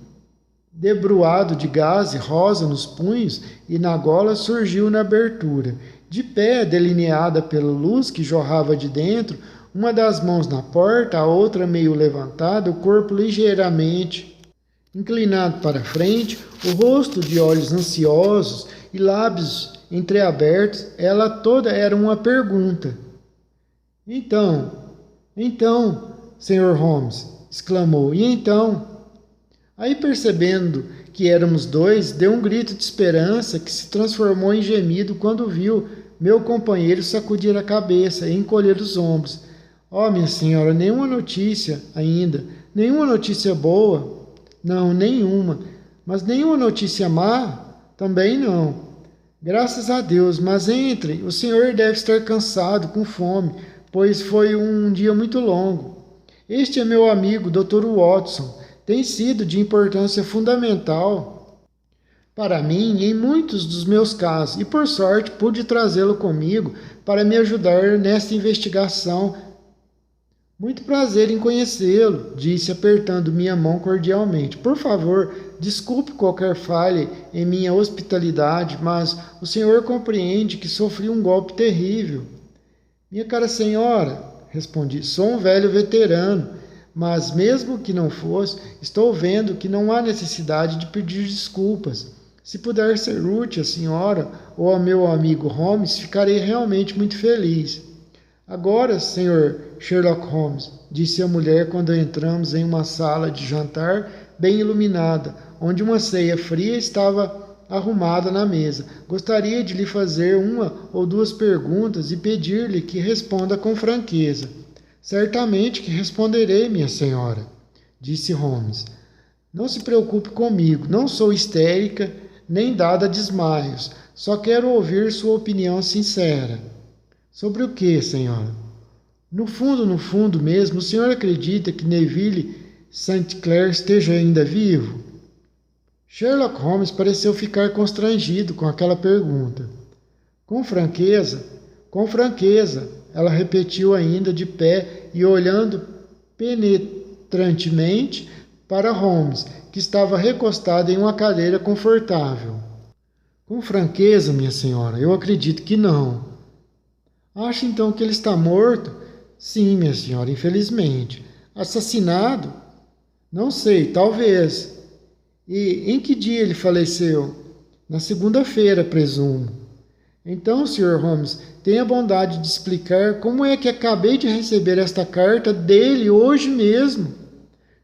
debruado de gaze rosa nos punhos e na gola, surgiu na abertura. De pé, delineada pela luz que jorrava de dentro, uma das mãos na porta, a outra meio levantada, o corpo ligeiramente inclinado para frente, o rosto de olhos ansiosos e lábios entreabertos, ela toda era uma pergunta. Então, Sr. Holmes, exclamou, e então? Aí, percebendo que éramos 2, deu um grito de esperança que se transformou em gemido quando viu meu companheiro sacudir a cabeça e encolher os ombros. Oh, minha senhora, nenhuma notícia ainda, nenhuma notícia boa? Não, nenhuma. Mas nenhuma notícia má? Também não. Graças a Deus, mas entre, o senhor deve estar cansado, com fome, pois foi um dia muito longo. Este é meu amigo, Dr. Watson. Tem sido de importância fundamental para mim em muitos dos meus casos, e por sorte pude trazê-lo comigo para me ajudar nesta investigação. Muito prazer em conhecê-lo, disse, apertando minha mão cordialmente. Por favor, desculpe qualquer falha em minha hospitalidade, mas o senhor compreende que sofri um golpe terrível. Minha cara senhora, respondi, sou um velho veterano, mas mesmo que não fosse, estou vendo que não há necessidade de pedir desculpas. Se puder ser útil à senhora ou ao meu amigo Holmes, ficarei realmente muito feliz. Agora, Sr. Sherlock Holmes, disse a mulher quando entramos em uma sala de jantar bem iluminada, onde uma ceia fria estava arrumada na mesa. Gostaria de lhe fazer 1 ou 2 perguntas e pedir-lhe que responda com franqueza. Certamente que responderei, minha senhora, disse Holmes. Não se preocupe comigo, não sou histérica nem dada a desmaios. Só quero ouvir sua opinião sincera. Sobre o que, senhora? No fundo mesmo, o senhor acredita que Neville St. Clair esteja ainda vivo? Sherlock Holmes pareceu ficar constrangido com aquela pergunta. Com franqueza, ela repetiu ainda de pé e olhando penetrantemente para Holmes, que estava recostado em uma cadeira confortável. Com franqueza, minha senhora, eu acredito que não. Acha então que ele está morto? Sim, minha senhora, infelizmente. Assassinado? Não sei, talvez. E em que dia ele faleceu? Na segunda-feira, presumo. Então, Sr. Holmes, tenha a bondade de explicar como é que acabei de receber esta carta dele hoje mesmo.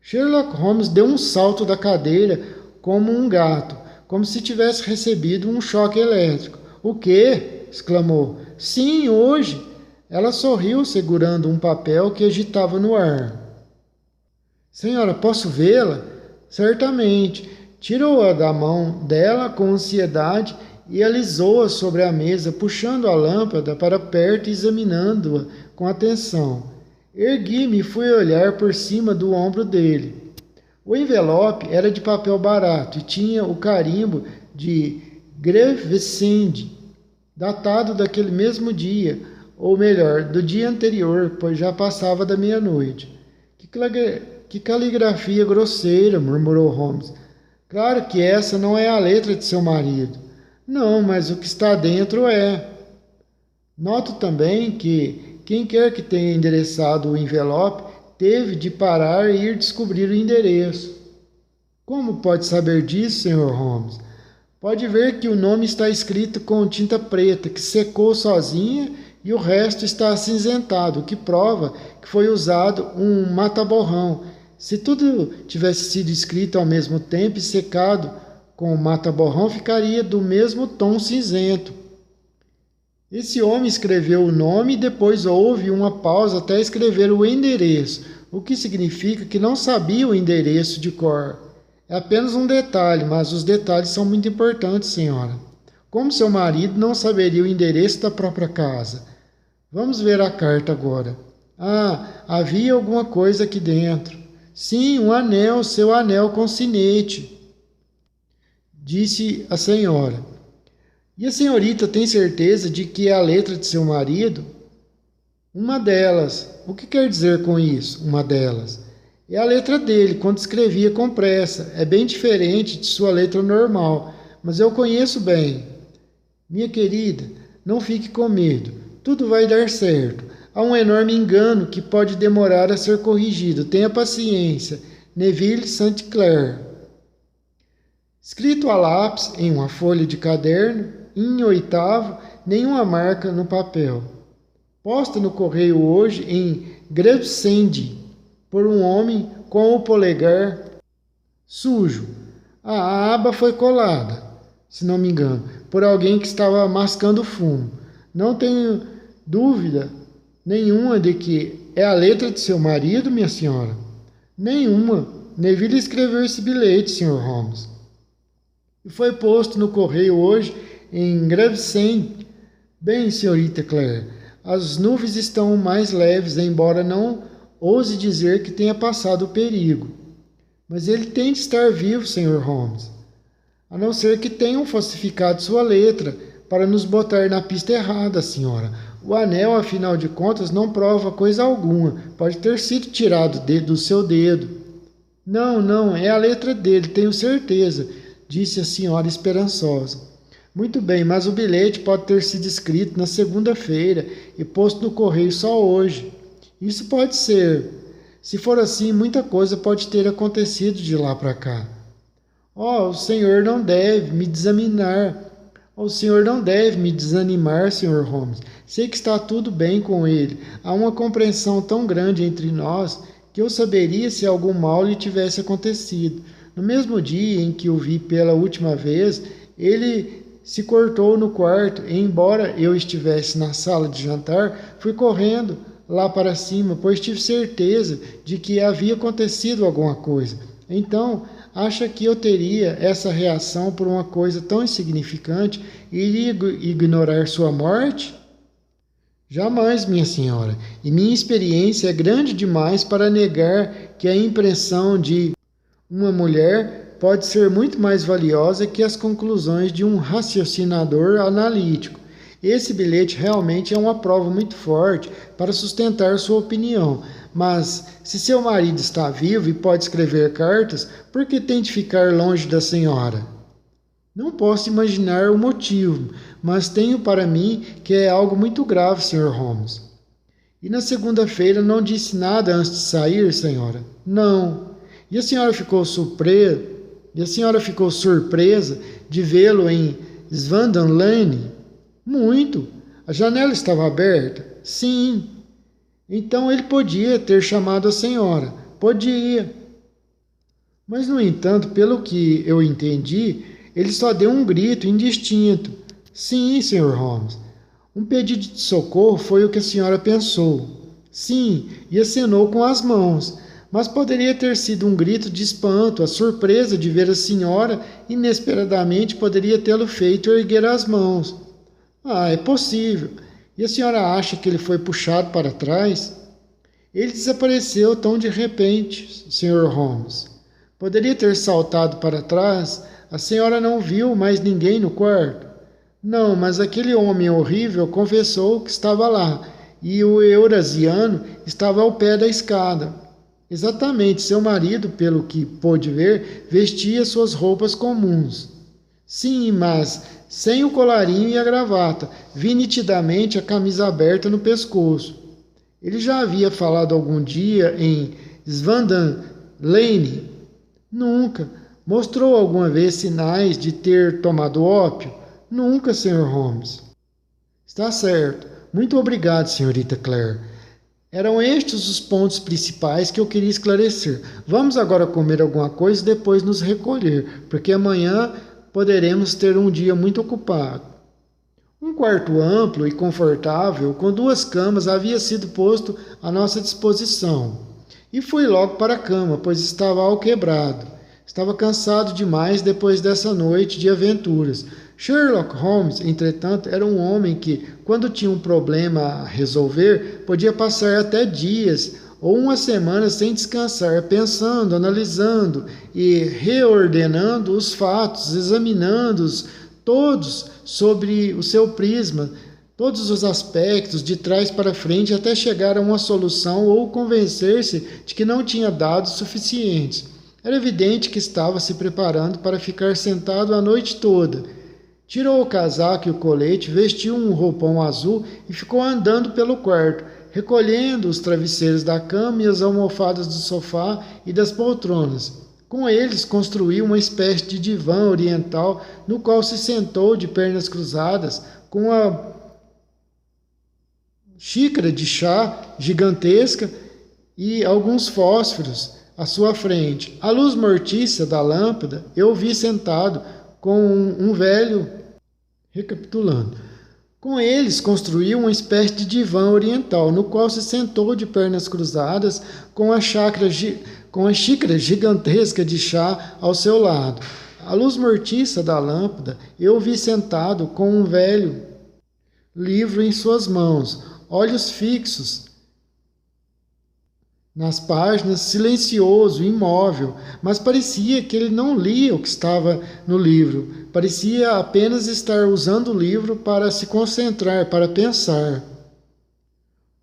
Sherlock Holmes deu um salto da cadeira como um gato, como se tivesse recebido um choque elétrico. O quê? Exclamou. Sim, hoje. Ela sorriu, segurando um papel que agitava no ar. Senhora, posso vê-la? Certamente. Tirou-a da mão dela com ansiedade e alisou-a sobre a mesa, puxando a lâmpada para perto e examinando-a com atenção. Ergui-me e fui olhar por cima do ombro dele. O envelope era de papel barato e tinha o carimbo de Gravesend, datado daquele mesmo dia, ou melhor, do dia anterior, pois já passava da meia-noite. Que caligrafia grosseira, murmurou Holmes. Claro que essa não é a letra de seu marido. Não, mas o que está dentro é. Noto também que quem quer que tenha endereçado o envelope teve de parar e ir descobrir o endereço. Como pode saber disso, Sr. Holmes? Pode ver que o nome está escrito com tinta preta, que secou sozinha e o resto está acinzentado, o que prova que foi usado um mata-borrão. Se tudo tivesse sido escrito ao mesmo tempo e secado com o mata-borrão, ficaria do mesmo tom cinzento. Esse homem escreveu o nome e depois houve uma pausa até escrever o endereço, o que significa que não sabia o endereço de cor. É apenas um detalhe, mas os detalhes são muito importantes, senhora. Como seu marido não saberia o endereço da própria casa? Vamos ver a carta agora. Ah, havia alguma coisa aqui dentro. Sim, um anel, seu anel com sinete, disse a senhora. E a senhorita tem certeza de que é a letra de seu marido? Uma delas. O que quer dizer com isso, uma delas? É a letra dele, quando escrevia com pressa. É bem diferente de sua letra normal, mas eu conheço bem. Minha querida, não fique com medo. Tudo vai dar certo. Há um enorme engano que pode demorar a ser corrigido. Tenha paciência. Neville St. Clair. Escrito a lápis em uma folha de caderno, em oitavo, nenhuma marca no papel. Posta no correio hoje em Gravesend, por um homem com o polegar sujo. A aba foi colada, se não me engano, por alguém que estava mascando fumo. Não tenho dúvida nenhuma de que é a letra de seu marido, minha senhora. Nenhuma. Neville escreveu esse bilhete, Sr. Holmes. E foi posto no correio hoje em Gravesend. Bem, senhorita Claire, as nuvens estão mais leves, embora não ouse dizer que tenha passado o perigo. Mas ele tem de estar vivo, Sr. Holmes. A não ser que tenham falsificado sua letra para nos botar na pista errada, senhora. O anel, afinal de contas, não prova coisa alguma. Pode ter sido tirado do seu dedo. Não, é a letra dele, tenho certeza, disse a senhora esperançosa. Muito bem, mas o bilhete pode ter sido escrito na segunda-feira e posto no correio só hoje. Isso pode ser. Se for assim, muita coisa pode ter acontecido de lá para cá. O senhor não deve me desanimar. O senhor não deve me desanimar, Sr. Holmes. Sei que está tudo bem com ele. Há uma compreensão tão grande entre nós que eu saberia se algum mal lhe tivesse acontecido. No mesmo dia em que o vi pela última vez, ele se cortou no quarto e, embora eu estivesse na sala de jantar, fui correndo lá para cima, pois tive certeza de que havia acontecido alguma coisa. Então, acha que eu teria essa reação por uma coisa tão insignificante e iria ignorar sua morte? Jamais, minha senhora, e minha experiência é grande demais para negar que a impressão de uma mulher pode ser muito mais valiosa que as conclusões de um raciocinador analítico. Esse bilhete realmente é uma prova muito forte para sustentar sua opinião, mas se seu marido está vivo e pode escrever cartas, por que tem de ficar longe da senhora? Não posso imaginar o motivo, mas tenho para mim que é algo muito grave, Sr. Holmes. E na segunda-feira não disse nada antes de sair, senhora? Não. E a senhora ficou surpresa de vê-lo em Swandam Lane? Muito. A janela estava aberta? Sim. Então ele podia ter chamado a senhora. Podia. Mas, no entanto, pelo que eu entendi, ele só deu um grito indistinto. Sim, Sr. Holmes. Um pedido de socorro foi o que a senhora pensou. Sim, e acenou com as mãos. Mas poderia ter sido um grito de espanto. A surpresa de ver a senhora inesperadamente poderia tê-lo feito erguer as mãos. É possível. E a senhora acha que ele foi puxado para trás? Ele desapareceu tão de repente, Sr. Holmes. Poderia ter saltado para trás? A senhora não viu mais ninguém no quarto? Não, mas aquele homem horrível confessou que estava lá, e o eurasiano estava ao pé da escada. Exatamente, seu marido, pelo que pôde ver, vestia suas roupas comuns. Sim, mas sem o colarinho e a gravata. Vi nitidamente a camisa aberta no pescoço. Ele já havia falado algum dia em Svandan Lane? Nunca. Mostrou alguma vez sinais de ter tomado ópio? Nunca, Sr. Holmes. Está certo. Muito obrigado, senhorita Claire. Eram estes os pontos principais que eu queria esclarecer. Vamos agora comer alguma coisa e depois nos recolher, porque amanhã poderemos ter um dia muito ocupado. Um quarto amplo e confortável, com 2 camas, havia sido posto à nossa disposição. E fui logo para a cama, pois estava alquebrado. Estava cansado demais depois dessa noite de aventuras. Sherlock Holmes, entretanto, era um homem que, quando tinha um problema a resolver, podia passar até dias ou uma semana sem descansar, pensando, analisando e reordenando os fatos, examinando-os todos sobre o seu prisma, todos os aspectos, de trás para frente, até chegar a uma solução ou convencer-se de que não tinha dados suficientes. Era evidente que estava se preparando para ficar sentado a noite toda. Tirou o casaco e o colete, vestiu um roupão azul e ficou andando pelo quarto, recolhendo os travesseiros da cama e as almofadas do sofá e das poltronas. Com eles construiu uma espécie de divã oriental, no qual se sentou de pernas cruzadas, com a xícara de chá gigantesca e alguns fósforos à sua frente. À luz mortiça da lâmpada, eu o vi sentado com um velho. Recapitulando. Com eles construiu uma espécie de divã oriental, no qual se sentou de pernas cruzadas, com a xícara gigantesca de chá ao seu lado. À luz mortiça da lâmpada, eu o vi sentado com um velho livro em suas mãos, olhos fixos nas páginas, silencioso, imóvel, mas parecia que ele não lia o que estava no livro. Parecia apenas estar usando o livro para se concentrar, para pensar.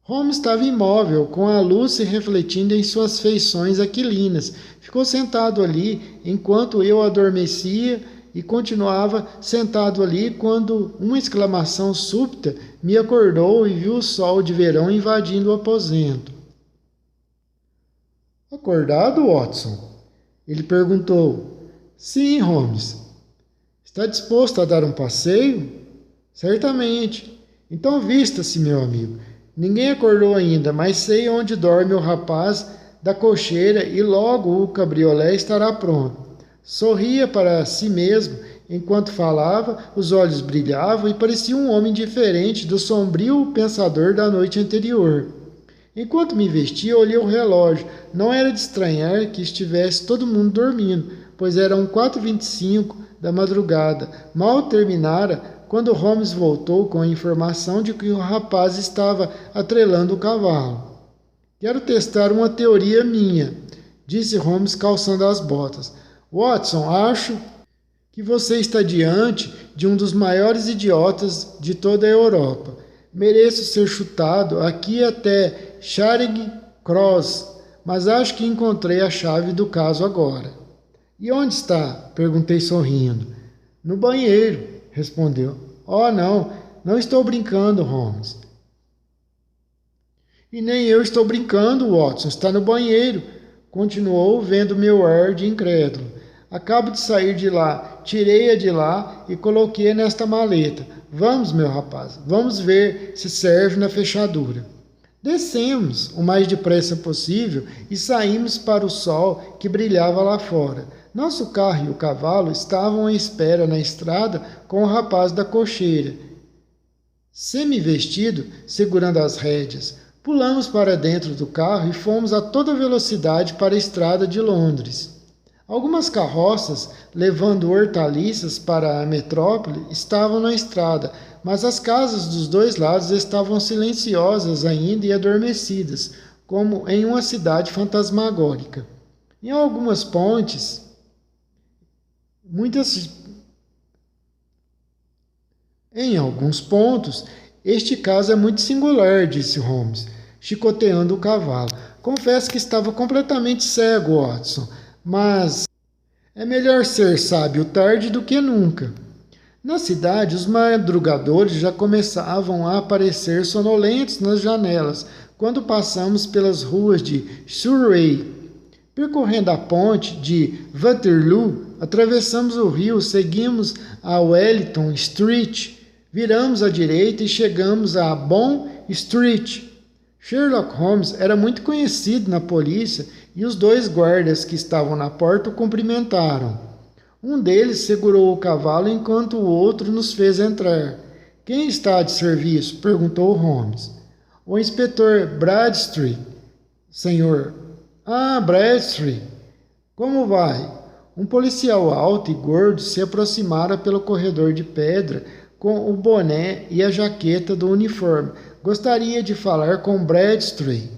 Holmes estava imóvel, com a luz se refletindo em suas feições aquilinas. Ficou sentado ali enquanto eu adormecia e continuava sentado ali quando uma exclamação súbita me acordou e vi o sol de verão invadindo o aposento. Acordado, Watson? Ele perguntou. Sim, Holmes. Está disposto a dar um passeio? Certamente. Então vista-se, meu amigo. Ninguém acordou ainda, mas sei onde dorme o rapaz da cocheira e logo o cabriolé estará pronto. Sorria para si mesmo enquanto falava, os olhos brilhavam e parecia um homem diferente do sombrio pensador da noite anterior. Enquanto me vestia, olhei o relógio. Não era de estranhar que estivesse todo mundo dormindo, pois eram 4h25 da madrugada. Mal terminara quando Holmes voltou com a informação de que o rapaz estava atrelando o cavalo. Quero testar uma teoria minha, disse Holmes calçando as botas. Watson, acho que você está diante de um dos maiores idiotas de toda a Europa. Mereço ser chutado aqui até Charing Cross, mas acho que encontrei a chave do caso agora. E onde está? Perguntei sorrindo. No banheiro, respondeu. Oh, não estou brincando, Holmes. E nem eu estou brincando, Watson, está no banheiro, continuou vendo meu ar de incrédulo. Acabo de sair de lá, tirei-a de lá e coloquei-a nesta maleta. Vamos, meu rapaz, vamos ver se serve na fechadura. Descemos o mais depressa possível e saímos para o sol que brilhava lá fora. Nosso carro e o cavalo estavam à espera na estrada com o rapaz da cocheira, semi-vestido, segurando as rédeas. Pulamos para dentro do carro e fomos a toda velocidade para a estrada de Londres. Algumas carroças, levando hortaliças para a metrópole, estavam na estrada, mas as casas dos dois lados estavam silenciosas ainda e adormecidas, como em uma cidade fantasmagórica. Em algumas pontes, em alguns pontos, este caso é muito singular, disse Holmes, chicoteando o cavalo. Confesso que estava completamente cego, Watson, mas é melhor ser sábio tarde do que nunca. Na cidade, os madrugadores já começavam a aparecer sonolentos nas janelas, quando passamos pelas ruas de Surrey. Percorrendo a ponte de Waterloo, atravessamos o rio, seguimos a Wellington Street, viramos à direita e chegamos a Bond Street. Sherlock Holmes era muito conhecido na polícia e os dois guardas que estavam na porta o cumprimentaram. Um deles segurou o cavalo enquanto o outro nos fez entrar. Quem está de serviço? Perguntou Holmes. O inspetor Bradstreet, senhor. Ah, Bradstreet. Como vai? Um policial alto e gordo se aproximara pelo corredor de pedra com o boné e a jaqueta do uniforme. Gostaria de falar com Bradstreet.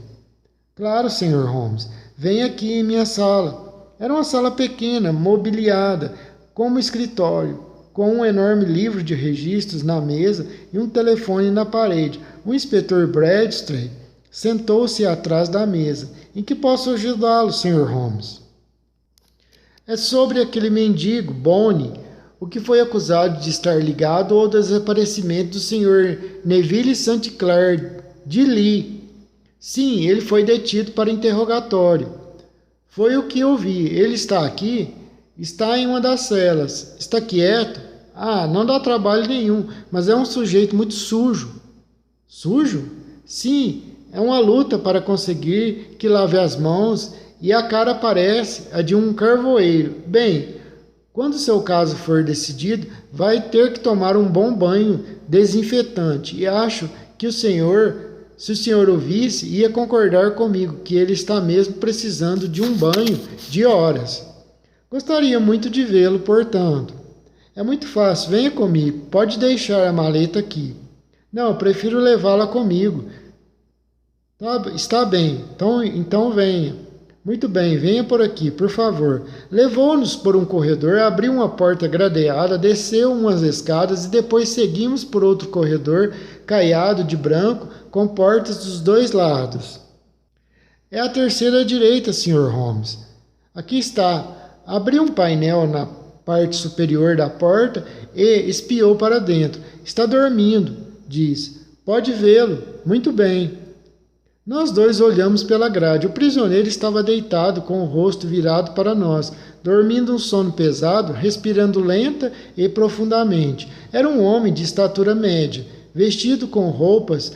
Claro, Sr. Holmes. Venha aqui em minha sala. Era uma sala pequena, mobiliada, como escritório, com um enorme livro de registros na mesa e um telefone na parede. O inspetor Bradstreet sentou-se atrás da mesa. Em que posso ajudá-lo, Sr. Holmes? É sobre aquele mendigo, Bonnie, o que foi acusado de estar ligado ao desaparecimento do Sr. Neville St. Clair de Lee. Sim, ele foi detido para interrogatório. Foi o que eu vi. Ele está aqui? Está em uma das celas. Está quieto? Ah, não dá trabalho nenhum, mas é um sujeito muito sujo. Sujo? Sim, é uma luta para conseguir que lave as mãos e a cara parece a de um carvoeiro. Bem, quando seu caso for decidido, vai ter que tomar um bom banho desinfetante. E acho que o senhor, se o senhor ouvisse, ia concordar comigo que ele está mesmo precisando de um banho de horas. Gostaria muito de vê-lo, portanto. É muito fácil, venha comigo. Pode deixar a maleta aqui. Não, prefiro levá-la comigo. Está bem, então venha. Muito bem, venha por aqui, por favor. Levou-nos por um corredor, abriu uma porta gradeada, desceu umas escadas e depois seguimos por outro corredor, caiado de branco, com portas dos dois lados. É a terceira à direita, Sr. Holmes. Aqui está. Abriu um painel na parte superior da porta e espiou para dentro. Está dormindo, diz. Pode vê-lo. Muito bem. Nós dois olhamos pela grade. O prisioneiro estava deitado, com o rosto virado para nós, dormindo um sono pesado, respirando lenta e profundamente. Era um homem de estatura média, vestido com roupas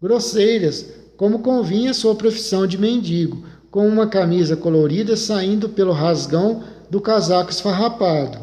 grosseiras, como convinha sua profissão de mendigo, com uma camisa colorida saindo pelo rasgão do casaco esfarrapado.